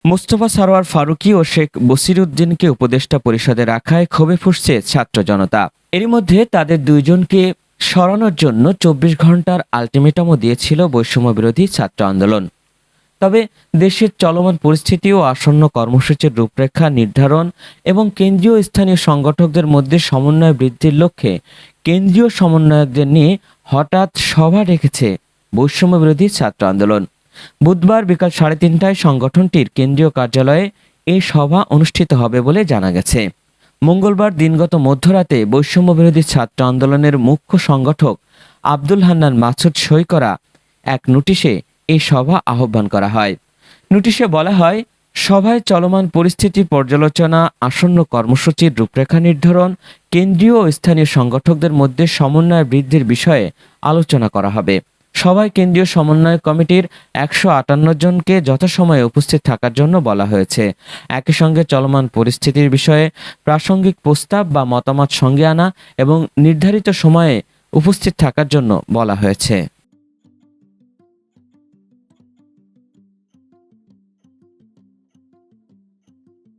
মোস্তফা সরোয়ার ফারুকী ও শেখ বসিরউদ্দিনকে উপদেষ্টা পরিষদে রাখায় ক্ষোভে ফুঁসছে ছাত্র জনতা। এরই মধ্যে তাদের দুইজনকে সরানোর জন্য ২৪ ঘন্টার আলটিমেটামও দিয়েছিল বৈষম্য বিরোধী ছাত্র আন্দোলন। তবে দেশের চলমান পরিস্থিতি ও আসন্ন কর্মসূচির রূপরেখা নির্ধারণ এবং কেন্দ্রীয় ও স্থানীয় সংগঠকদের মধ্যে সমন্বয় বৃদ্ধির লক্ষ্যে কেন্দ্রীয় সমন্বয়কদের নিয়ে হঠাৎ সভা ডেকেছে বৈষম্য বিরোধী ছাত্র আন্দোলন। বুধবার বিকাল ৩:৩০টায় সংগঠনটির কেন্দ্রীয় কার্যালয়ে এই সভা অনুষ্ঠিত হবে বলে জানা গেছে। মঙ্গলবার দিনগত মধ্যরাতে বৈষম্য বিরোধী ছাত্র আন্দোলনের মুখ্য সংগঠক আব্দুল হান্নান মাসুদ সই করা এক নোটিশে এই সভা আহ্বান করা হয়। নোটিশে বলা হয়, সভায় চলমান পরিস্থিতি পর্যালোচনা, আসন্ন কর্মসূচির রূপরেখা নির্ধারণ, কেন্দ্রীয় ও স্থানীয় সংগঠকদের মধ্যে সমন্বয় বৃদ্ধির বিষয়ে আলোচনা করা হবে। সভায় কেন্দ্রীয় সমন্বয় কমিটির ১৫৮ জনকে যথাসময়ে উপস্থিত থাকার জন্য বলা হয়েছে। একই সঙ্গে চলমান পরিস্থিতির বিষয়ে প্রাসঙ্গিক প্রস্তাব বা মতামত সঙ্গে আনা এবং নির্ধারিত সময়ে উপস্থিত থাকার জন্য বলা হয়েছে।